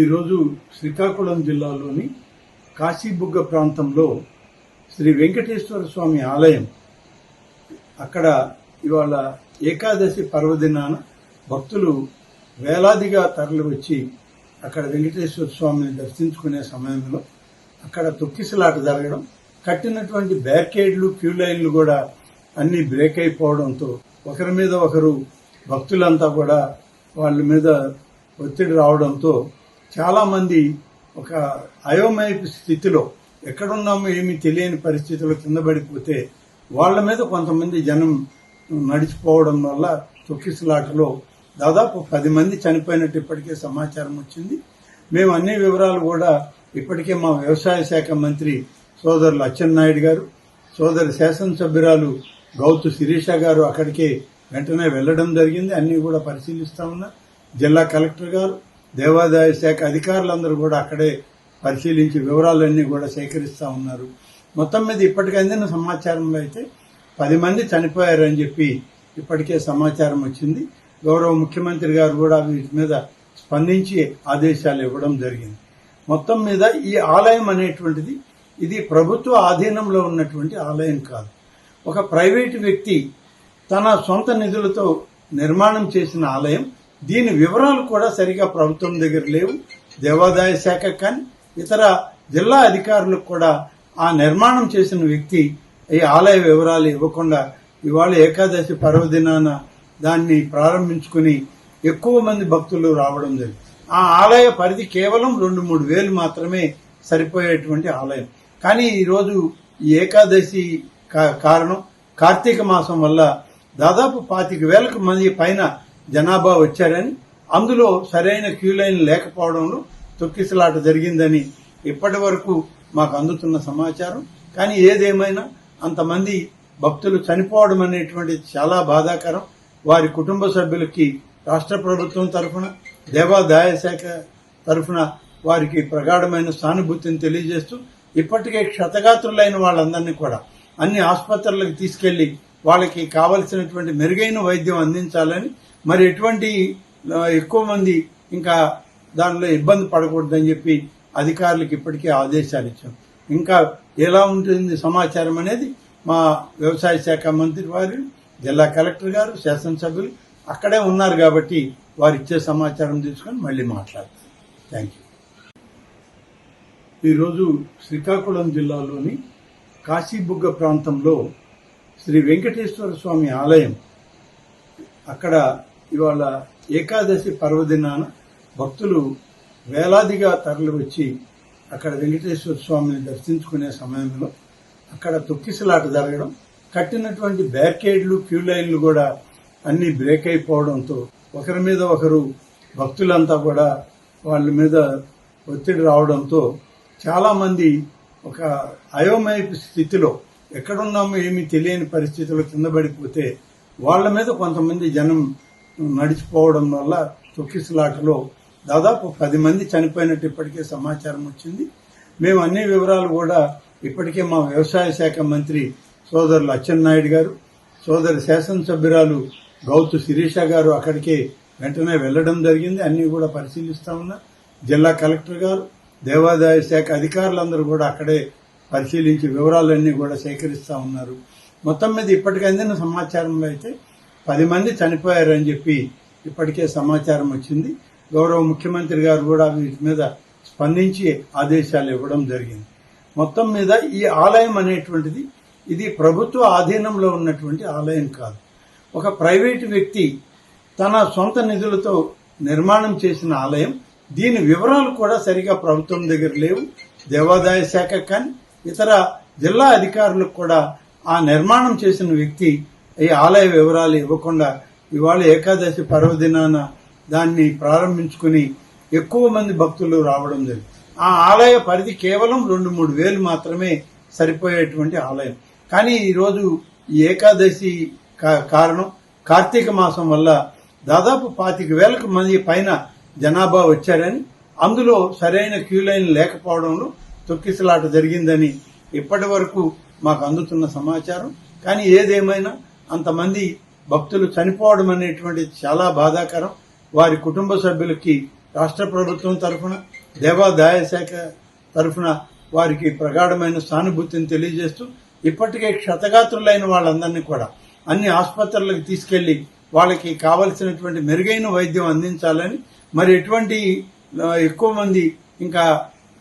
ఈరోజు శ్రీకాకుళం జిల్లాలోని కాశీబుగ్గ ప్రాంతంలో శ్రీ వెంకటేశ్వర స్వామి ఆలయం అక్కడ ఇవాళ ఏకాదశి పర్వదినాన భక్తులు వేలాదిగా తరలి వచ్చి అక్కడ వెంకటేశ్వర స్వామిని దర్శించుకునే సమయంలో అక్కడ తొక్కిసలాట జరగడం, కట్టినటువంటి బ్యారికేడ్లు క్యూ లైన్లు కూడా అన్ని బ్రేక్ అయిపోవడంతో ఒకరి మీద ఒకరు భక్తులంతా కూడా వాళ్ళ మీద ఒత్తిడి రావడంతో చాలా మంది ఒక అయోమయ స్థితిలో ఎక్కడున్నామో ఏమీ తెలియని పరిస్థితిలో కింద పడిపోతే వాళ్ల మీద కొంతమంది జనం నడిచిపోవడం వల్ల తొక్కిసలాటలో దాదాపు 10 మంది చనిపోయినట్టు ఇప్పటికే సమాచారం వచ్చింది. మేము అన్ని వివరాలు కూడా ఇప్పటికే మా వ్యవసాయ శాఖ మంత్రి సోదరులు అచ్చెన్నాయుడు గారు, సోదరి శాసనసభ్యురాలు గౌతు శిరీష గారు అక్కడికే వెంటనే వెళ్లడం జరిగింది. అన్ని కూడా పరిశీలిస్తా ఉన్నారు. జిల్లా కలెక్టర్ గారు, దేవాదాయ శాఖ అధికారులందరూ కూడా అక్కడే పరిశీలించి వివరాలన్నీ కూడా సేకరిస్తా ఉన్నారు. మొత్తం మీద ఇప్పటికి అందిన సమాచారంలో అయితే 10 మంది చనిపోయారని చెప్పి ఇప్పటికే సమాచారం వచ్చింది. గౌరవ ముఖ్యమంత్రి గారు కూడా వీటి మీద స్పందించి ఆదేశాలు ఇవ్వడం జరిగింది. మొత్తం మీద ఈ ఆలయం అనేటువంటిది ఇది ప్రభుత్వ ఆధీనంలో ఉన్నటువంటి ఆలయం కాదు. ఒక ప్రైవేటు వ్యక్తి తన సొంత నిధులతో నిర్మాణం చేసిన ఆలయం. దీని వివరాలు కూడా సరిగా ప్రభుత్వం దగ్గర లేవు. దేవాదాయ శాఖ కానీ ఇతర జిల్లా అధికారులకు కూడా ఆ నిర్మాణం చేసిన వ్యక్తి ఈ ఆలయ వివరాలు ఇవ్వకుండా ఇవాళ ఏకాదశి పర్వదినాన దాన్ని ప్రారంభించుకుని ఎక్కువ మంది భక్తులు రావడం జరిగింది. ఆ ఆలయ పరిధి కేవలం 2-3 వేలు మాత్రమే సరిపోయేటువంటి ఆలయం. కానీ ఈరోజు ఈ ఏకాదశి కారణం కార్తీక మాసం వల్ల దాదాపు 25,000 మంది పైన జనాభా వచ్చారని, అందులో సరైన క్యూ లైన్ లేకపోవడంలో తొక్కిసలాట జరిగిందని ఇప్పటి వరకు మాకు అందుతున్న సమాచారం. కానీ ఏదేమైనా అంతమంది భక్తులు చనిపోవడం అనేటువంటి చాలా బాధాకరం. వారి కుటుంబ సభ్యులకి రాష్ట్ర ప్రభుత్వం తరఫున, దేవాదాయ శాఖ తరఫున వారికి ప్రగాఢమైన సానుభూతిని తెలియజేస్తూ ఇప్పటికే క్షతగాత్రులైన వాళ్ళందరినీ కూడా అన్ని ఆసుపత్రులకు తీసుకెళ్లి వాళ్ళకి కావలసినటువంటి మెరుగైన వైద్యం అందించాలని, మరి ఎటువంటి ఎక్కువ మంది ఇంకా దానిలో ఇబ్బంది పడకూడదని చెప్పి అధికారులకు ఇప్పటికే ఆదేశాలు ఇచ్చాం. ఇంకా ఎలా ఉంటుంది సమాచారం అనేది మా వ్యవసాయ శాఖ మంత్రి వారు, జిల్లా కలెక్టర్ గారు, శాసనసభ్యులు అక్కడే ఉన్నారు కాబట్టి వారు ఇచ్చే సమాచారం తీసుకొని మళ్ళీ మాట్లాడతారు. Thank you. ఈరోజు శ్రీకాకుళం జిల్లాలోని కాశీబుగ్గ ప్రాంతంలో శ్రీ వెంకటేశ్వర స్వామి ఆలయం అక్కడ ఇవాళ ఏకాదశి పర్వదినాన భక్తులు వేలాదిగా తరలి వచ్చి అక్కడ వెంకటేశ్వర స్వామిని దర్శించుకునే సమయంలో అక్కడ తొక్కిసలాట జరగడం, కట్టినటువంటి బ్యారికేడ్లు క్యూ లైన్లు కూడా అన్ని బ్రేక్ అయిపోవడంతో ఒకరి మీద ఒకరు భక్తులంతా కూడా వాళ్ళ మీద ఒత్తిడి రావడంతో చాలా మంది ఒక అయోమయ స్థితిలో ఎక్కడున్నామో ఏమీ తెలియని పరిస్థితిలో కింద పడిపోతే వాళ్ల మీద కొంతమంది జనం నడిచిపోవడం వల్ల తొక్కిసలాటలో దాదాపు 10 మంది చనిపోయినట్టు ఇప్పటికే సమాచారం వచ్చింది. మేము అన్ని వివరాలు కూడా ఇప్పటికే మా వ్యవసాయ శాఖ మంత్రి సోదరులు అచ్చెన్నాయుడు గారు, సోదరి శాసనసభ్యురాలు గౌతు శిరీష గారు అక్కడికే వెంటనే వెళ్లడం జరిగింది. అన్ని కూడా పరిశీలిస్తా ఉన్నారు. జిల్లా కలెక్టర్ గారు, దేవాదాయ శాఖ అధికారులందరూ కూడా అక్కడే పరిశీలించి వివరాలన్నీ కూడా సేకరిస్తా ఉన్నారు. మొత్తం మీద ఇప్పటికి అందిన సమాచారంలో అయితే 10 మంది చనిపోయారని చెప్పి ఇప్పటికే సమాచారం వచ్చింది. గౌరవ ముఖ్యమంత్రి గారు కూడా వీటి మీద స్పందించి ఆదేశాలు ఇవ్వడం జరిగింది. మొత్తం మీద ఈ ఆలయం అనేటువంటిది ఇది ప్రభుత్వ ఆధీనంలో ఉన్నటువంటి ఆలయం కాదు. ఒక ప్రైవేటు వ్యక్తి తన సొంత నిధులతో నిర్మాణం చేసిన ఆలయం. దీని వివరాలు కూడా సరిగా ప్రభుత్వం దగ్గర లేవు. దేవాదాయ శాఖ కానీ ఇతర జిల్లా అధికారులకు కూడా ఆ నిర్మాణం చేసిన వ్యక్తి ఈ ఆలయ వివరాలు ఇవ్వకుండా ఇవాళ ఏకాదశి పర్వదినాన దాన్ని ప్రారంభించుకుని ఎక్కువ మంది భక్తులు రావడం జరిగింది. ఆ ఆలయ పరిధి కేవలం 2-3 వేలు మాత్రమే సరిపోయేటువంటి ఆలయం. కానీ ఈరోజు ఈ ఏకాదశి కారణం కార్తీక మాసం వల్ల దాదాపు 25,000 మంది పైన జనాభా వచ్చారని, అందులో సరైన క్యూ లైన్ లేకపోవడంలో తొక్కిసలాట జరిగిందని ఇప్పటి వరకు మాకు అందుతున్న సమాచారం. కానీ ఏదేమైనా అంతమంది భక్తులు చనిపోవడం అనేటువంటి చాలా బాధాకరం. వారి కుటుంబ సభ్యులకి రాష్ట్ర ప్రభుత్వం తరఫున దేవాదాయ శాఖ తరఫున వారికి ప్రగాఢమైన సానుభూతిని తెలియజేస్తూ ఇప్పటికే క్షతగాత్రులైన వాళ్ళందరినీ కూడా అన్ని ఆసుపత్రులకు తీసుకెళ్లి వాళ్ళకి కావలసినటువంటి మెరుగైన వైద్యం అందించాలని, మరి ఎటువంటి ఎక్కువ మంది ఇంకా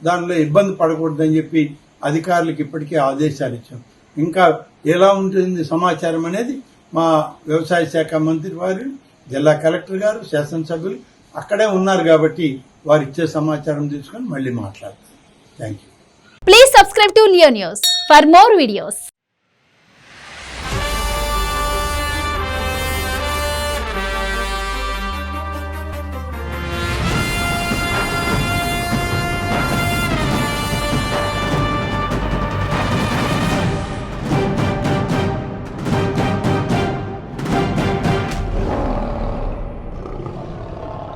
దానిలో ఇబ్బంది పడకూడదని చెప్పి అధికారులకు ఇప్పటికే ఆదేశాలు ఇచ్చాం. ఇంకా ఎలా ఉంటుంది సమాచారం అనేది మా వ్యవసాయ శాఖ మంత్రి వారు, జిల్లా కలెక్టర్ గారు, శాసనసభ్యులు అక్కడే ఉన్నారు కాబట్టి వారు ఇచ్చే సమాచారం తీసుకొని మళ్ళీ మాట్లాడతారు. Thank you. Please subscribe to Leo News for more videos.